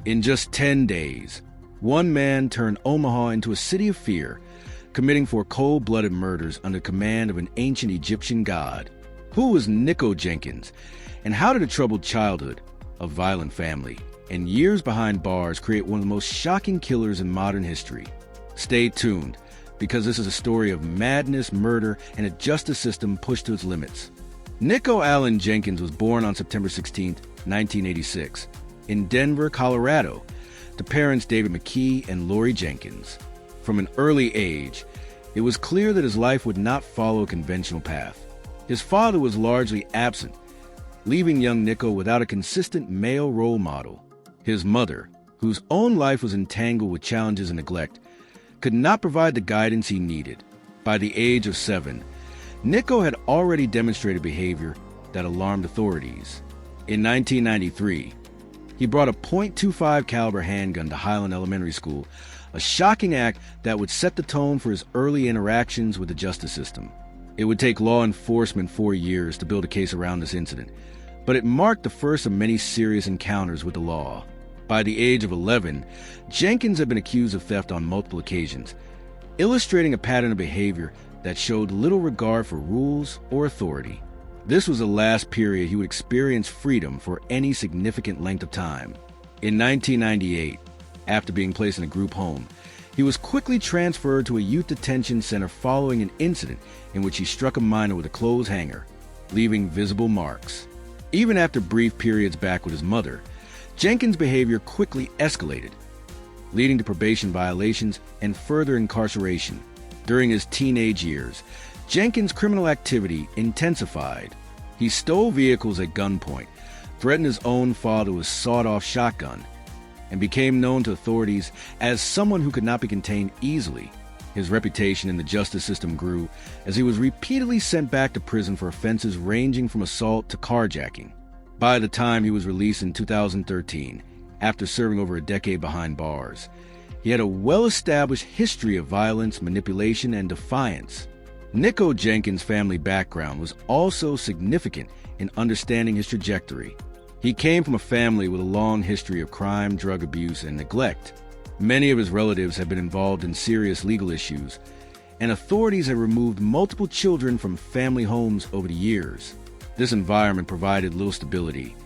In just 10 days, one man turned Omaha into a city of fear, committing 4 cold-blooded murders under command of an ancient Egyptian god. Who was Nikko Jenkins, and how did a troubled childhood, a violent family, and years behind bars create one of the most shocking killers in modern history? Stay tuned, because this is a story of madness, murder, and a justice system pushed to its limits. Nikko Allen Jenkins was born on September 16, 1986, in Denver, Colorado, to parents David McKee and Lori Jenkins. From an early age, it was clear that his life would not follow a conventional path. His father was largely absent, leaving young Nikko without a consistent male role model. His mother, whose own life was entangled with challenges and neglect, could not provide the guidance he needed. By the age of 7, Nikko had already demonstrated behavior that alarmed authorities. In 1993, he brought a .25 caliber handgun to Highland Elementary School, a shocking act that would set the tone for his early interactions with the justice system. It would take law enforcement 4 years to build a case around this incident, but it marked the first of many serious encounters with the law. By the age of 11, Jenkins had been accused of theft on multiple occasions, illustrating a pattern of behavior that showed little regard for rules or authority. This was the last period he would experience freedom for any significant length of time. In 1998, after being placed in a group home, he was quickly transferred to a youth detention center following an incident in which he struck a minor with a clothes hanger, leaving visible marks. Even after brief periods back with his mother, Jenkins' behavior quickly escalated, leading to probation violations and further incarceration. During his teenage years, Jenkins' criminal activity intensified. He stole vehicles at gunpoint, threatened his own father with a sawed-off shotgun, and became known to authorities as someone who could not be contained easily. His reputation in the justice system grew as he was repeatedly sent back to prison for offenses ranging from assault to carjacking. By the time he was released in 2013, after serving over a decade behind bars, he had a well-established history of violence, manipulation, and defiance. Nikko Jenkins' family background was also significant in understanding his trajectory. He came from a family with a long history of crime, drug abuse, and neglect. Many of his relatives had been involved in serious legal issues, and authorities had removed multiple children from family homes over the years. This environment provided little stability,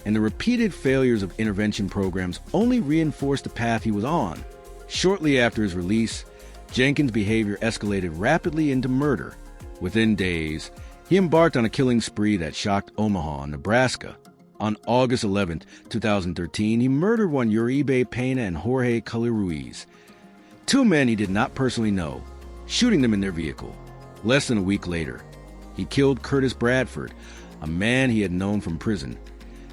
and the repeated failures of intervention programs only reinforced the path he was on. Shortly after his release, Jenkins' behavior escalated rapidly into murder. Within days, he embarked on a killing spree that shocked Omaha, Nebraska. On August 11, 2013, he murdered one Uribe Pena and Jorge Cully Ruiz, 2 men he did not personally know, shooting them in their vehicle. Less than a week later, he killed Curtis Bradford, a man he had known from prison,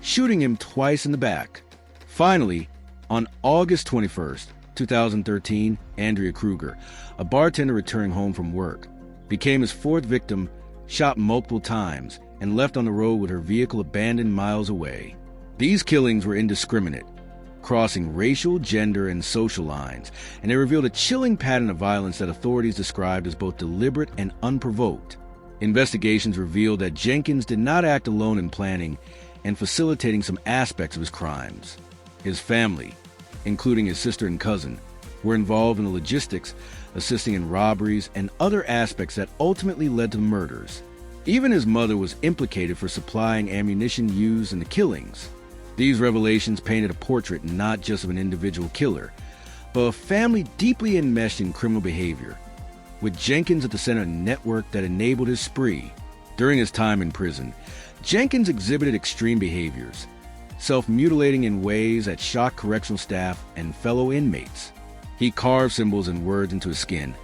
shooting him twice in the back. Finally, on August 21, 2013, Andrea Kruger, a bartender returning home from work, became his 4th victim, shot multiple times, and left on the road with her vehicle abandoned miles away. These killings were indiscriminate, crossing racial, gender, and social lines, and they revealed a chilling pattern of violence that authorities described as both deliberate and unprovoked. Investigations revealed that Jenkins did not act alone in planning and facilitating some aspects of his crimes. His family, including his sister and cousin, were involved in the logistics, assisting in robberies and other aspects that ultimately led to murders. Even his mother was implicated for supplying ammunition used in the killings. These revelations painted a portrait not just of an individual killer, but a family deeply enmeshed in criminal behavior, with Jenkins at the center of a network that enabled his spree. During his time in prison, Jenkins exhibited extreme behaviors, self-mutilating in ways that shocked correctional staff and fellow inmates. He carved symbols and words into his skin,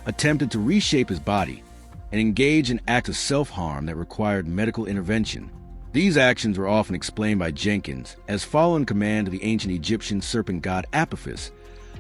attempted to reshape his body, and engaged in acts of self-harm that required medical intervention. These actions were often explained by Jenkins as following command of the ancient Egyptian serpent god Apophis,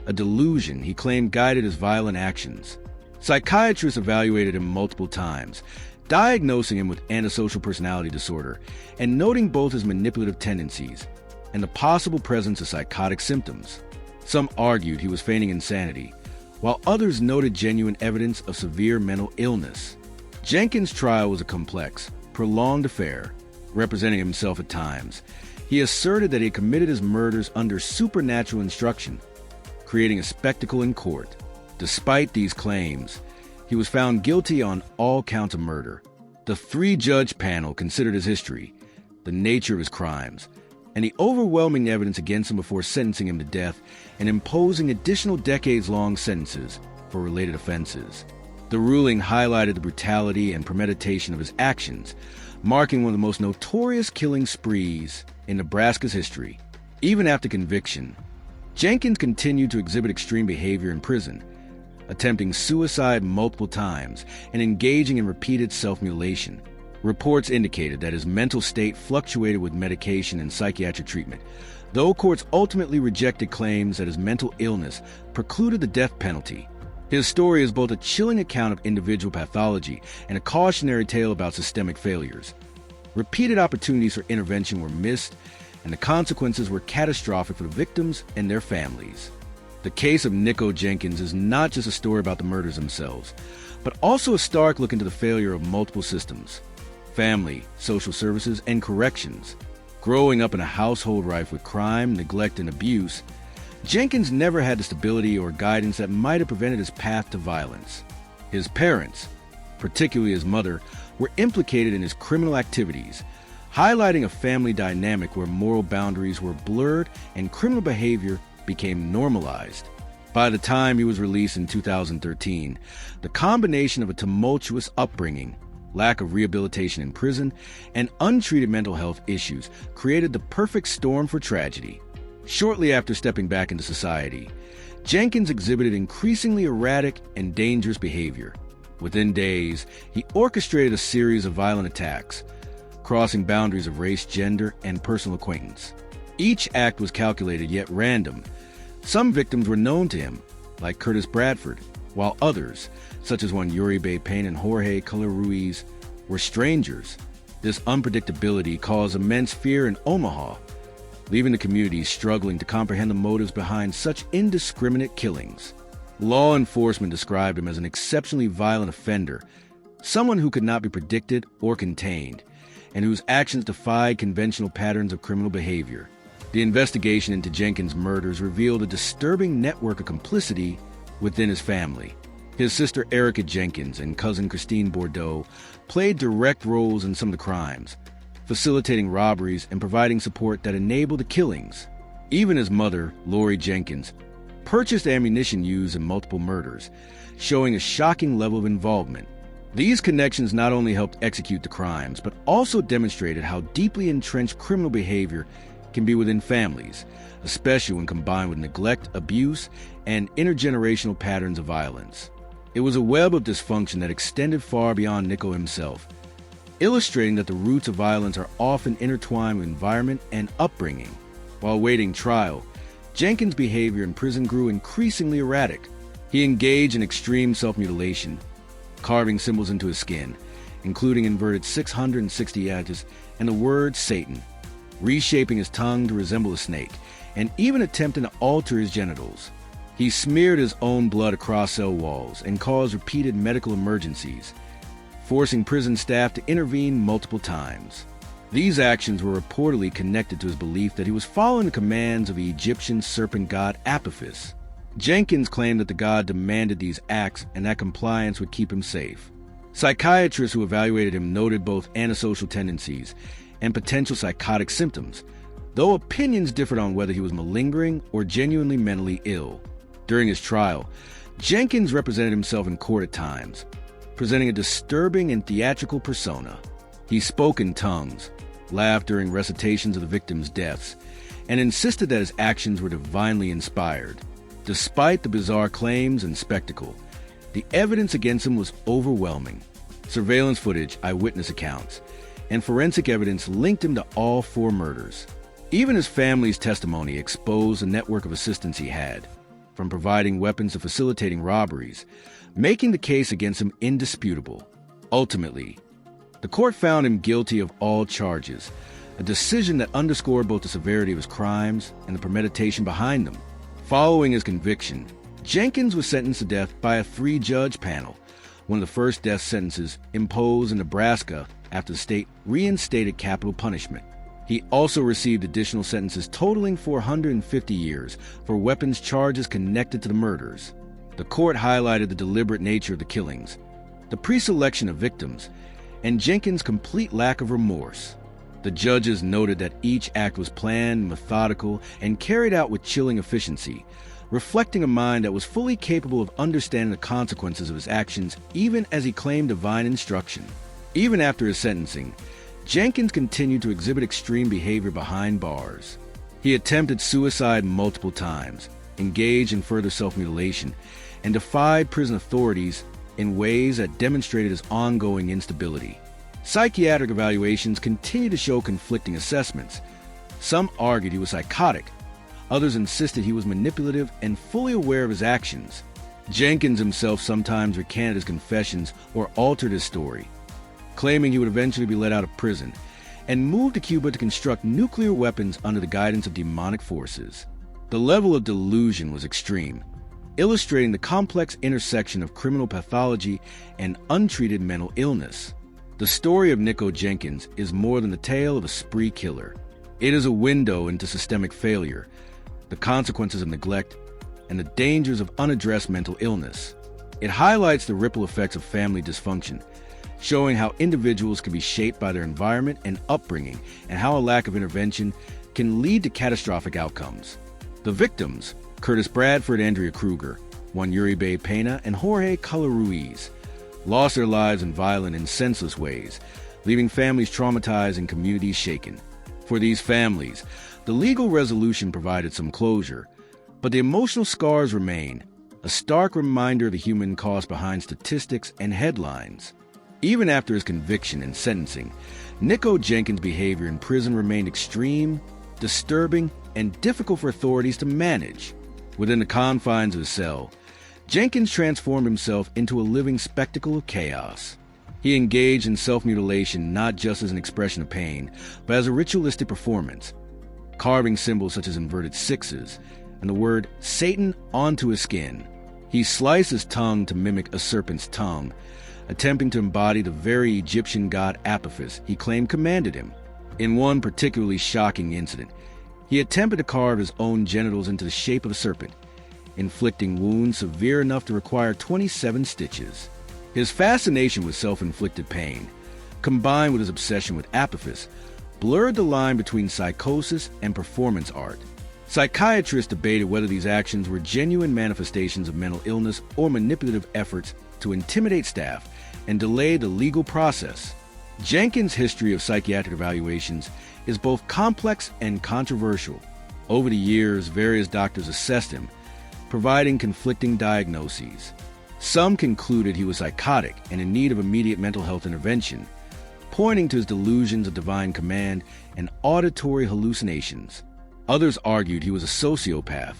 a delusion he claimed guided his violent actions. Psychiatrists evaluated him multiple times, diagnosing him with antisocial personality disorder and noting both his manipulative tendencies and the possible presence of psychotic symptoms. Some argued he was feigning insanity, while others noted genuine evidence of severe mental illness. Jenkins' trial was a complex, prolonged affair. Representing himself at times, He asserted that he had committed his murders under supernatural instruction, creating a spectacle in court. Despite these claims, he was found guilty on all counts of murder. The three-judge panel considered his history, the nature of his crimes, and the overwhelming evidence against him before sentencing him to death and imposing additional decades-long sentences for related offenses. The ruling highlighted the brutality and premeditation of his actions, marking one of the most notorious killing sprees in Nebraska's history. Even after conviction, Jenkins continued to exhibit extreme behavior in prison, attempting suicide multiple times and engaging in repeated self-mutilation. Reports indicated that his mental state fluctuated with medication and psychiatric treatment, though courts ultimately rejected claims that his mental illness precluded the death penalty. His story is both a chilling account of individual pathology and a cautionary tale about systemic failures. Repeated opportunities for intervention were missed, and the consequences were catastrophic for the victims and their families. The case of Nikko Jenkins is not just a story about the murders themselves, but also a stark look into the failure of multiple systems: family, social services, and corrections. Growing up in a household rife with crime, neglect, and abuse, Jenkins never had the stability or guidance that might have prevented his path to violence. His parents, particularly his mother, were implicated in his criminal activities, highlighting a family dynamic where moral boundaries were blurred and criminal behavior became normalized. By the time he was released in 2013, the combination of a tumultuous upbringing, lack of rehabilitation in prison, and untreated mental health issues created the perfect storm for tragedy. Shortly after stepping back into society, Jenkins exhibited increasingly erratic and dangerous behavior. Within days, he orchestrated a series of violent attacks, crossing boundaries of race, gender, and personal acquaintance. Each act was calculated yet random. Some victims were known to him, like Curtis Bradford, while others, such as one Uribe Payne and Jorge Color Ruiz, were strangers. This unpredictability caused immense fear in Omaha, leaving the community struggling to comprehend the motives behind such indiscriminate killings. Law enforcement described him as an exceptionally violent offender, someone who could not be predicted or contained, and whose actions defied conventional patterns of criminal behavior. The investigation into Jenkins' murders revealed a disturbing network of complicity within his family. His sister Erica Jenkins and cousin Christine Bordeaux played direct roles in some of the crimes, facilitating robberies and providing support that enabled the killings. Even his mother, Lori Jenkins, purchased ammunition used in multiple murders, showing a shocking level of involvement. These connections not only helped execute the crimes, but also demonstrated how deeply entrenched criminal behavior can be within families, especially when combined with neglect, abuse, and intergenerational patterns of violence. It was a web of dysfunction that extended far beyond Nikko himself, illustrating that the roots of violence are often intertwined with environment and upbringing. While awaiting trial, Jenkins' behavior in prison grew increasingly erratic. He engaged in extreme self-mutilation, carving symbols into his skin, including inverted 660 edges and the word Satan, reshaping his tongue to resemble a snake, and even attempting to alter his genitals. He smeared his own blood across cell walls and caused repeated medical emergencies, forcing prison staff to intervene multiple times. These actions were reportedly connected to his belief that he was following the commands of the Egyptian serpent god Apophis. Jenkins claimed that the god demanded these acts and that compliance would keep him safe. Psychiatrists who evaluated him noted both antisocial tendencies and potential psychotic symptoms, though opinions differed on whether he was malingering or genuinely mentally ill. During his trial, Jenkins represented himself in court at times, presenting a disturbing and theatrical persona. He spoke in tongues, laughed during recitations of the victims' deaths, and insisted that his actions were divinely inspired. Despite the bizarre claims and spectacle, the evidence against him was overwhelming. Surveillance footage, eyewitness accounts, and forensic evidence linked him to all 4 murders. Even his family's testimony exposed the network of assistance he had, from providing weapons to facilitating robberies, making the case against him indisputable. Ultimately, the court found him guilty of all charges, a decision that underscored both the severity of his crimes and the premeditation behind them. Following his conviction, Jenkins was sentenced to death by a 3-judge panel, one of the first death sentences imposed in Nebraska after the state reinstated capital punishment. He also received additional sentences totaling 450 years for weapons charges connected to the murders. The court highlighted the deliberate nature of the killings, the pre-selection of victims, and Jenkins' complete lack of remorse. The judges noted that each act was planned, methodical, and carried out with chilling efficiency, reflecting a mind that was fully capable of understanding the consequences of his actions even as he claimed divine instruction. Even after his sentencing, Jenkins continued to exhibit extreme behavior behind bars. He attempted suicide multiple times, engaged in further self-mutilation, and defied prison authorities in ways that demonstrated his ongoing instability. Psychiatric evaluations continue to show conflicting assessments. Some argued he was psychotic. Others insisted he was manipulative and fully aware of his actions. Jenkins himself sometimes recanted his confessions or altered his story, claiming he would eventually be let out of prison and moved to Cuba to construct nuclear weapons under the guidance of demonic forces. The level of delusion was extreme, illustrating the complex intersection of criminal pathology and untreated mental illness. The story of Nikko Jenkins is more than the tale of a spree killer. It is a window into systemic failure, the consequences of neglect, and the dangers of unaddressed mental illness. It highlights the ripple effects of family dysfunction, showing how individuals can be shaped by their environment and upbringing, and how a lack of intervention can lead to catastrophic outcomes. The victims, Curtis Bradford, Andrea Kruger, Juan Uribe Pena, and Jorge Color Ruiz, lost their lives in violent and senseless ways, leaving families traumatized and communities shaken. For these families, the legal resolution provided some closure, but the emotional scars remain, a stark reminder of the human cost behind statistics and headlines. Even after his conviction and sentencing, Nikko Jenkins' behavior in prison remained extreme, disturbing, and difficult for authorities to manage. Within the confines of his cell, Jenkins transformed himself into a living spectacle of chaos. He engaged in self-mutilation not just as an expression of pain, but as a ritualistic performance, carving symbols such as inverted sixes and the word Satan onto his skin. He sliced his tongue to mimic a serpent's tongue, attempting to embody the very Egyptian god Apophis he claimed commanded him. In one particularly shocking incident, he attempted to carve his own genitals into the shape of a serpent, inflicting wounds severe enough to require 27 stitches. His fascination with self-inflicted pain, combined with his obsession with Apophis, blurred the line between psychosis and performance art. Psychiatrists debated whether these actions were genuine manifestations of mental illness or manipulative efforts to intimidate staff and delay the legal process. Jenkins' history of psychiatric evaluations is both complex and controversial. Over the years, various doctors assessed him, providing conflicting diagnoses. Some concluded he was psychotic and in need of immediate mental health intervention, pointing to his delusions of divine command and auditory hallucinations. Others argued he was a sociopath,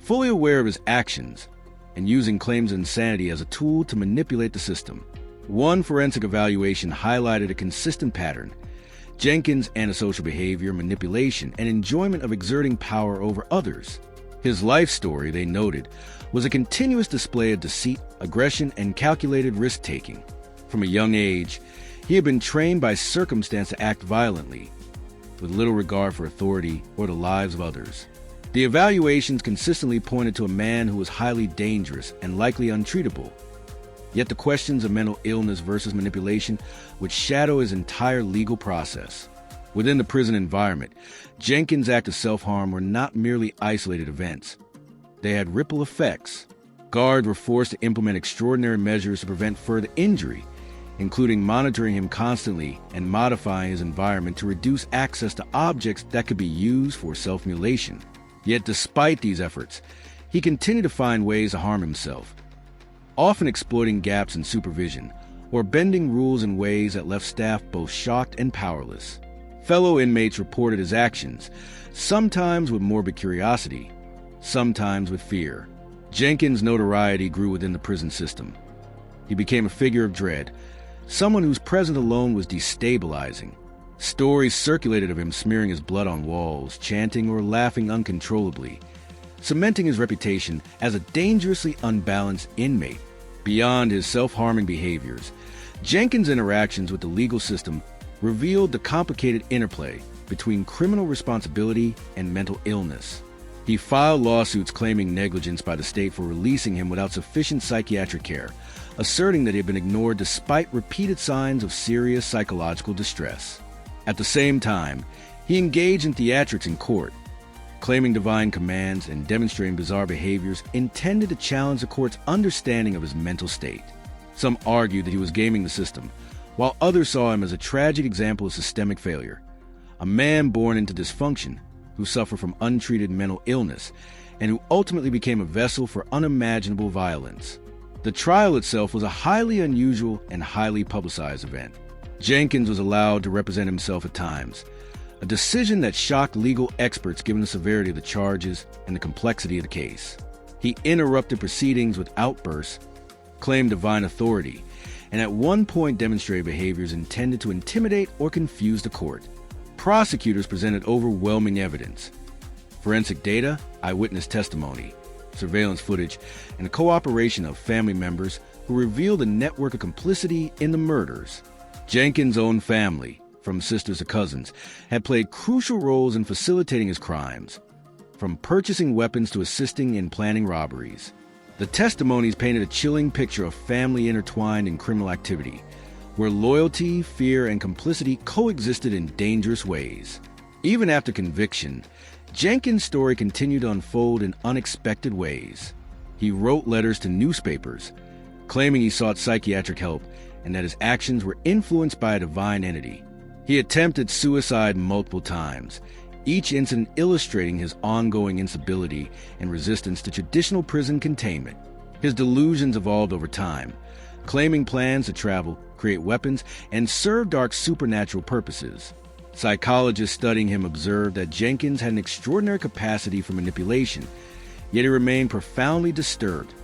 fully aware of his actions, and using claims of insanity as a tool to manipulate the system. One forensic evaluation highlighted a consistent pattern: Jenkins' antisocial behavior, manipulation, and enjoyment of exerting power over others. His life story, they noted, was a continuous display of deceit, aggression, and calculated risk-taking. From a young age, he had been trained by circumstance to act violently, with little regard for authority or the lives of others. The evaluations consistently pointed to a man who was highly dangerous and likely untreatable. Yet the questions of mental illness versus manipulation would shadow his entire legal process. Within the prison environment, Jenkins' acts of self-harm were not merely isolated events. They had ripple effects. Guards were forced to implement extraordinary measures to prevent further injury, including monitoring him constantly and modifying his environment to reduce access to objects that could be used for self-mutilation. Yet despite these efforts, he continued to find ways to harm himself, often exploiting gaps in supervision or bending rules in ways that left staff both shocked and powerless. Fellow inmates reported his actions, sometimes with morbid curiosity, sometimes with fear. Jenkins' notoriety grew within the prison system. He became a figure of dread, someone whose presence alone was destabilizing. Stories circulated of him smearing his blood on walls, chanting or laughing uncontrollably, cementing his reputation as a dangerously unbalanced inmate. Beyond his self-harming behaviors, Jenkins' interactions with the legal system revealed the complicated interplay between criminal responsibility and mental illness. He filed lawsuits claiming negligence by the state for releasing him without sufficient psychiatric care, asserting that he had been ignored despite repeated signs of serious psychological distress. At the same time, he engaged in theatrics in court, claiming divine commands and demonstrating bizarre behaviors intended to challenge the court's understanding of his mental state. Some argued that he was gaming the system, while others saw him as a tragic example of systemic failure, a man born into dysfunction who suffered from untreated mental illness and who ultimately became a vessel for unimaginable violence. The trial itself was a highly unusual and highly publicized event. Jenkins was allowed to represent himself at times, a decision that shocked legal experts given the severity of the charges and the complexity of the case. He interrupted proceedings with outbursts, claimed divine authority, and at one point demonstrated behaviors intended to intimidate or confuse the court. Prosecutors presented overwhelming evidence: forensic data, eyewitness testimony, surveillance footage, and the cooperation of family members who revealed a network of complicity in the murders. Jenkins' own family, from sisters to cousins, had played crucial roles in facilitating his crimes, from purchasing weapons to assisting in planning robberies. The testimonies painted a chilling picture of family intertwined in criminal activity, where loyalty, fear, and complicity coexisted in dangerous ways. Even after conviction, Jenkins' story continued to unfold in unexpected ways. He wrote letters to newspapers, claiming he sought psychiatric help and that his actions were influenced by a divine entity. He attempted suicide multiple times, each incident illustrating his ongoing instability and resistance to traditional prison containment. His delusions evolved over time, claiming plans to travel, create weapons, and serve dark supernatural purposes. Psychologists studying him observed that Jenkins had an extraordinary capacity for manipulation, yet he remained profoundly disturbed,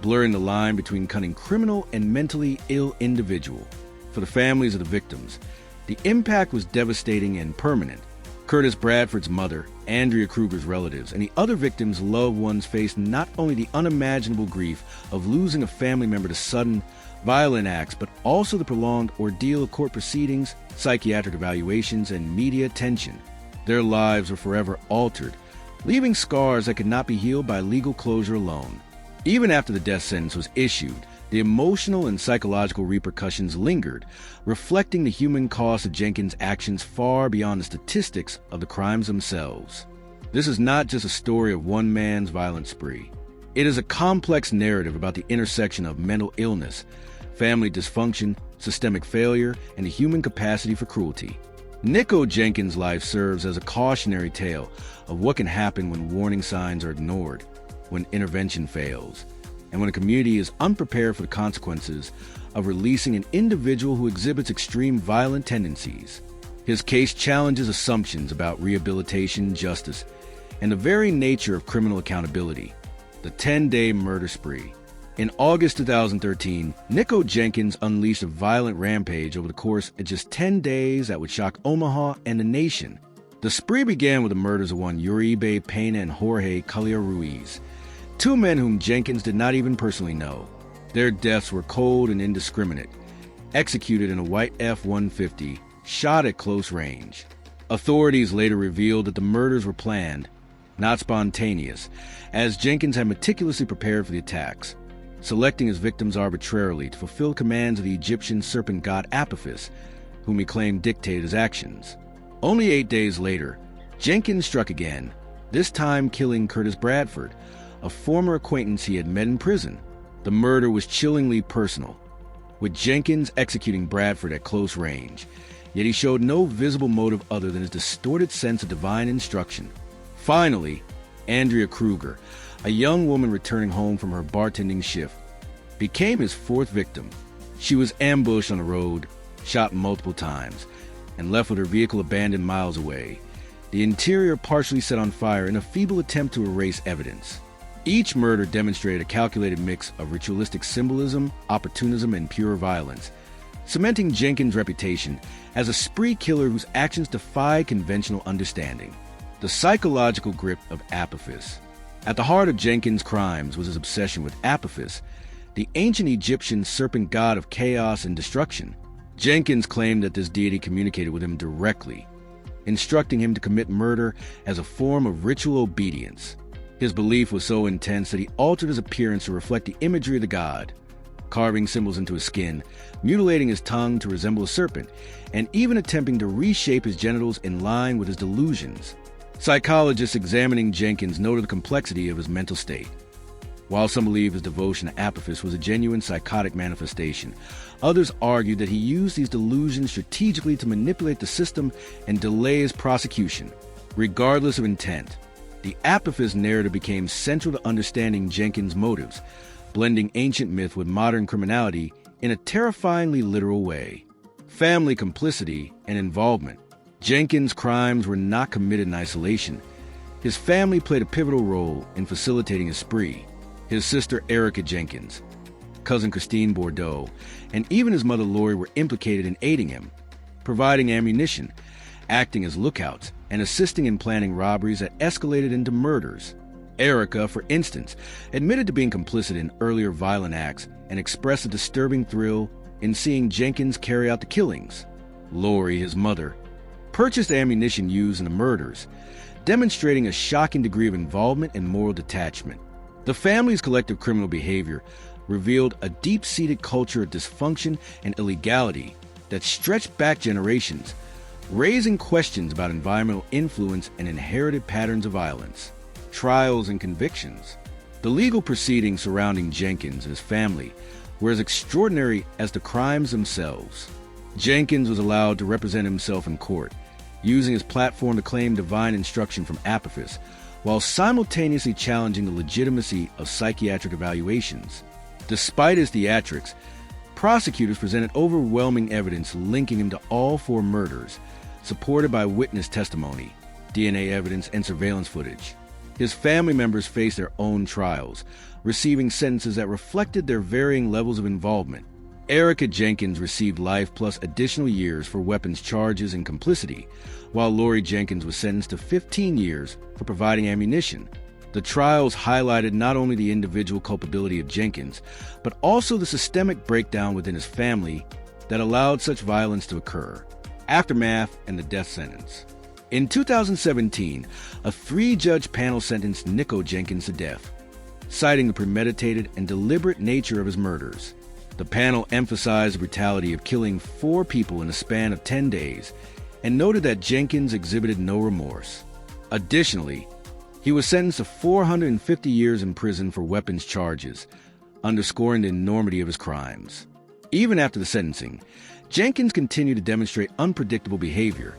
blurring the line between cunning criminal and mentally ill individual. For the families of the victims, the impact was devastating and permanent. Curtis Bradford's mother, Andrea Kruger's relatives, and the other victims' loved ones faced not only the unimaginable grief of losing a family member to sudden, violent acts, but also the prolonged ordeal of court proceedings, psychiatric evaluations, and media attention. Their lives were forever altered, leaving scars that could not be healed by legal closure alone. Even after the death sentence was issued, the emotional and psychological repercussions lingered, reflecting the human cost of Jenkins' actions far beyond the statistics of the crimes themselves. This is not just a story of one man's violent spree. It is a complex narrative about the intersection of mental illness, family dysfunction, systemic failure, and the human capacity for cruelty. Nikko Jenkins' life serves as a cautionary tale of what can happen when warning signs are ignored, when intervention fails, and when a community is unprepared for the consequences of releasing an individual who exhibits extreme violent tendencies. His case challenges assumptions about rehabilitation, justice, and the very nature of criminal accountability. The 10-day murder spree. In August 2013, Nikko Jenkins unleashed a violent rampage over the course of just 10 days that would shock Omaha and the nation. The spree began with the murders of one Uribe Pena and Jorge Calleja Ruiz, two men whom Jenkins did not even personally know. Their deaths were cold and indiscriminate, executed in a white F-150, shot at close range. Authorities later revealed that the murders were planned, not spontaneous, as Jenkins had meticulously prepared for the attacks, selecting his victims arbitrarily to fulfill commands of the Egyptian serpent god Apophis, whom he claimed dictated his actions. Only 8 days later, Jenkins struck again, this time killing Curtis Bradford, a former acquaintance he had met in prison. The murder was chillingly personal, with Jenkins executing Bradford at close range, yet he showed no visible motive other than his distorted sense of divine instruction. Finally, Andrea Kruger, a young woman returning home from her bartending shift, became his fourth victim. She was ambushed on the road, shot multiple times, and left with her vehicle abandoned miles away, the interior partially set on fire in a feeble attempt to erase evidence. Each murder demonstrated a calculated mix of ritualistic symbolism, opportunism, and pure violence, cementing Jenkins' reputation as a spree killer whose actions defy conventional understanding. The psychological grip of Apophis. At the heart of Jenkins' crimes was his obsession with Apophis, the ancient Egyptian serpent god of chaos and destruction. Jenkins claimed that this deity communicated with him directly, instructing him to commit murder as a form of ritual obedience. His belief was so intense that he altered his appearance to reflect the imagery of the god, carving symbols into his skin, mutilating his tongue to resemble a serpent, and even attempting to reshape his genitals in line with his delusions. Psychologists examining Jenkins noted the complexity of his mental state. While some believe his devotion to Apophis was a genuine psychotic manifestation, others argued that he used these delusions strategically to manipulate the system and delay his prosecution. Regardless of intent, the Apophis narrative became central to understanding Jenkins' motives, blending ancient myth with modern criminality in a terrifyingly literal way. Family complicity and involvement. Jenkins' crimes were not committed in isolation. His family played a pivotal role in facilitating his spree. His sister Erica Jenkins, cousin Christine Bordeaux, and even his mother Lori were implicated in aiding him, providing ammunition, acting as lookouts, and assisting in planning robberies that escalated into murders. Erica, for instance, admitted to being complicit in earlier violent acts and expressed a disturbing thrill in seeing Jenkins carry out the killings. Lori, his mother, purchased ammunition used in the murders, demonstrating a shocking degree of involvement and moral detachment. The family's collective criminal behavior revealed a deep-seated culture of dysfunction and illegality that stretched back generations, raising questions about environmental influence and inherited patterns of violence. Trials and convictions. The legal proceedings surrounding Jenkins and his family were as extraordinary as the crimes themselves. Jenkins was allowed to represent himself in court, using his platform to claim divine instruction from Apophis, while simultaneously challenging the legitimacy of psychiatric evaluations. Despite his theatrics, prosecutors presented overwhelming evidence linking him to all 4 murders, supported by witness testimony, DNA evidence, and surveillance footage. His family members faced their own trials, receiving sentences that reflected their varying levels of involvement. Erica Jenkins received life plus additional years for weapons charges and complicity, while Lori Jenkins was sentenced to 15 years for providing ammunition. The trials highlighted not only the individual culpability of Jenkins, but also the systemic breakdown within his family that allowed such violence to occur. Aftermath and the death sentence. In 2017, a 3-judge panel sentenced Nikko Jenkins to death, citing the premeditated and deliberate nature of his murders. The panel emphasized the brutality of killing 4 people in a span of 10 days and noted that Jenkins exhibited no remorse. Additionally, he was sentenced to 450 years in prison for weapons charges, underscoring the enormity of his crimes. Even after the sentencing, Jenkins continued to demonstrate unpredictable behavior,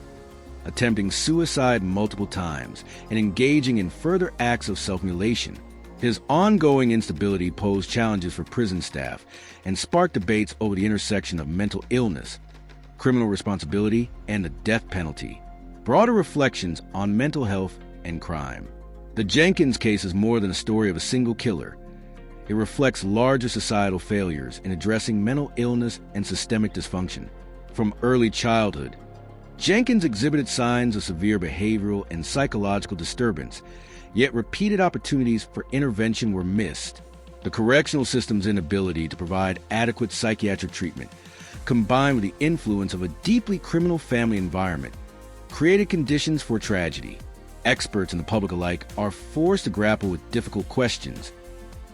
attempting suicide multiple times and engaging in further acts of self-mutilation. His ongoing instability posed challenges for prison staff and sparked debates over the intersection of mental illness, criminal responsibility, and the death penalty. Broader reflections on mental health and crime. The Jenkins case is more than a story of a single killer. It reflects larger societal failures in addressing mental illness and systemic dysfunction. From early childhood, Jenkins exhibited signs of severe behavioral and psychological disturbance, yet repeated opportunities for intervention were missed. The correctional system's inability to provide adequate psychiatric treatment, combined with the influence of a deeply criminal family environment, created conditions for tragedy. Experts and the public alike are forced to grapple with difficult questions.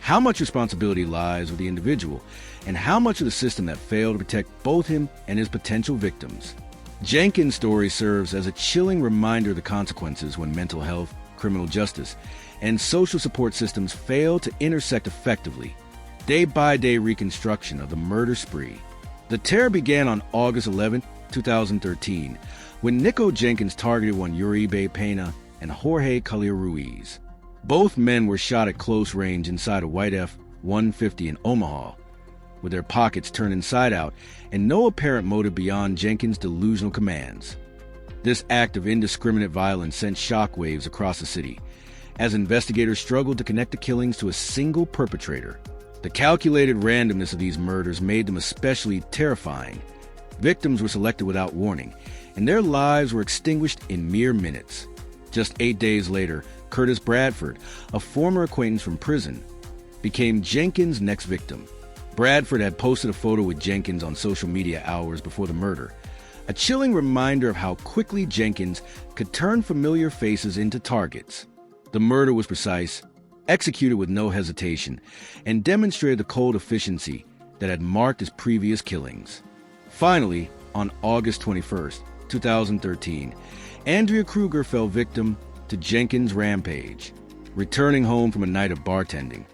How much responsibility lies with the individual, and how much of the system that failed to protect both him and his potential victims? Jenkins' story serves as a chilling reminder of the consequences when mental health, criminal justice, and social support systems fail to intersect effectively. Day-by-day reconstruction of the murder spree. The terror began on August 11, 2013, when Nikko Jenkins targeted one Uribe Pena and Jorge Collier Ruiz. Both men were shot at close range inside a white F-150 in Omaha, with their pockets turned inside out and no apparent motive beyond Jenkins' delusional commands. This act of indiscriminate violence sent shockwaves across the city, as investigators struggled to connect the killings to a single perpetrator. The calculated randomness of these murders made them especially terrifying. Victims were selected without warning, and their lives were extinguished in mere minutes. Just 8 days later, Curtis Bradford, a former acquaintance from prison, became Jenkins' next victim. Bradford had posted a photo with Jenkins on social media hours before the murder, a chilling reminder of how quickly Jenkins could turn familiar faces into targets. The murder was precise, executed with no hesitation, and demonstrated the cold efficiency that had marked his previous killings. Finally, on August 21st, 2013, Andrea Kruger fell victim to Jenkins' rampage. Returning home from a night of bartending,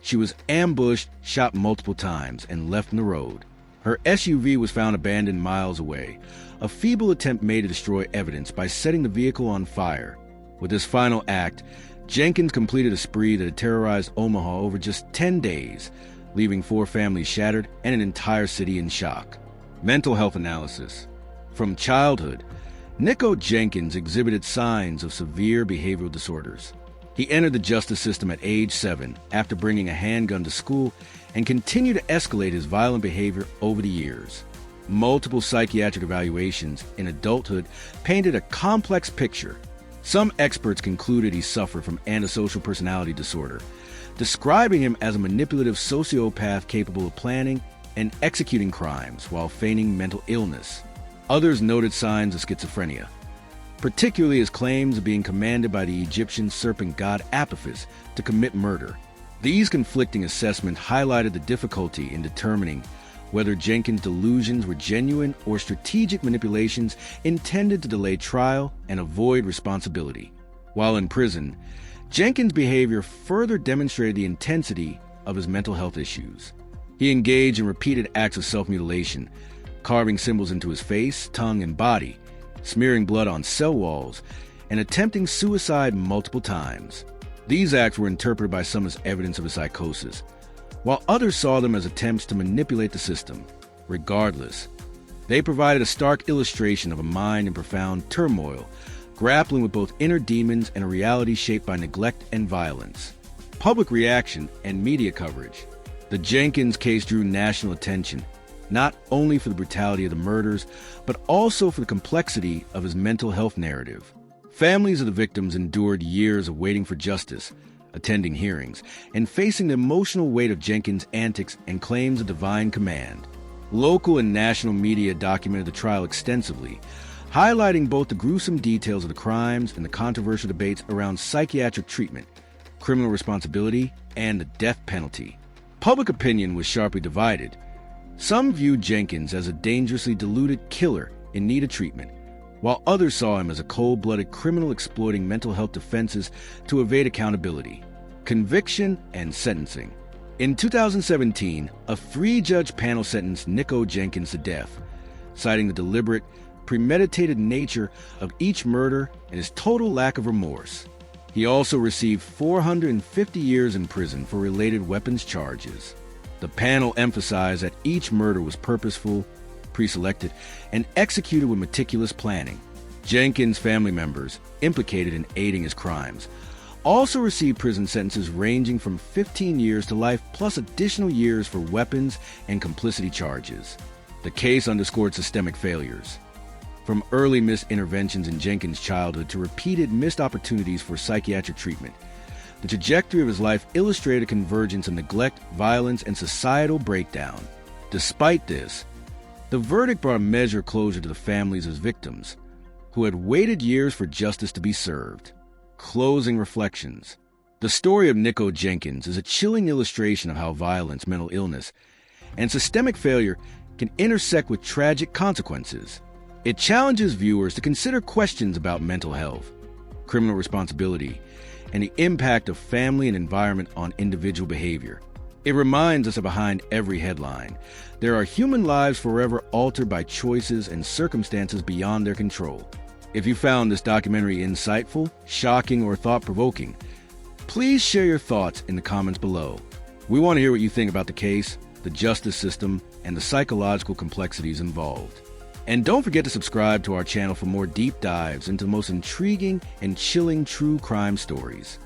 she was ambushed, shot multiple times, and left on the road. Her SUV was found abandoned miles away, a feeble attempt made to destroy evidence by setting the vehicle on fire. With this final act, Jenkins completed a spree that had terrorized Omaha over just 10 days, leaving 4 families shattered and an entire city in shock. Mental health analysis. From childhood, Nikko Jenkins exhibited signs of severe behavioral disorders. He entered the justice system at age 7 after bringing a handgun to school and continued to escalate his violent behavior over the years. Multiple psychiatric evaluations in adulthood painted a complex picture. Some experts concluded he suffered from antisocial personality disorder, describing him as a manipulative sociopath capable of planning and executing crimes while feigning mental illness. Others noted signs of schizophrenia, particularly his claims of being commanded by the Egyptian serpent god Apophis to commit murder. These conflicting assessments highlighted the difficulty in determining whether Jenkins' delusions were genuine or strategic manipulations intended to delay trial and avoid responsibility. While in prison, Jenkins' behavior further demonstrated the intensity of his mental health issues. He engaged in repeated acts of self-mutilation, carving symbols into his face, tongue, and body, smearing blood on cell walls, and attempting suicide multiple times. These acts were interpreted by some as evidence of a psychosis, while others saw them as attempts to manipulate the system. Regardless, they provided a stark illustration of a mind in profound turmoil, grappling with both inner demons and a reality shaped by neglect and violence. Public reaction and media coverage. The Jenkins case drew national attention, not only for the brutality of the murders, but also for the complexity of his mental health narrative. Families of the victims endured years of waiting for justice, attending hearings, and facing the emotional weight of Jenkins' antics and claims of divine command. Local and national media documented the trial extensively, highlighting both the gruesome details of the crimes and the controversial debates around psychiatric treatment, criminal responsibility, and the death penalty. Public opinion was sharply divided. Some viewed Jenkins as a dangerously deluded killer in need of treatment, while others saw him as a cold-blooded criminal exploiting mental health defenses to evade accountability. Conviction and sentencing. In 2017, a 3-judge panel sentenced Nikko Jenkins to death, citing the deliberate, premeditated nature of each murder and his total lack of remorse. He also received 450 years in prison for related weapons charges. The panel emphasized that each murder was purposeful, pre-selected, and executed with meticulous planning. Jenkins' family members, implicated in aiding his crimes, also received prison sentences ranging from 15 years to life plus additional years for weapons and complicity charges. The case underscored systemic failures. From early missed interventions in Jenkins' childhood to repeated missed opportunities for psychiatric treatment, the trajectory of his life illustrated a convergence of neglect, violence, and societal breakdown. Despite this, the verdict brought a measure of closure to the families of his victims, who had waited years for justice to be served. Closing reflections. The story of Nikko Jenkins is a chilling illustration of how violence, mental illness, and systemic failure can intersect with tragic consequences. It challenges viewers to consider questions about mental health, criminal responsibility, and the impact of family and environment on individual behavior. It reminds us that behind every headline, there are human lives forever altered by choices and circumstances beyond their control. If you found this documentary insightful, shocking, or thought-provoking, please share your thoughts in the comments below. We want to hear what you think about the case, the justice system, and the psychological complexities involved. And don't forget to subscribe to our channel for more deep dives into the most intriguing and chilling true crime stories.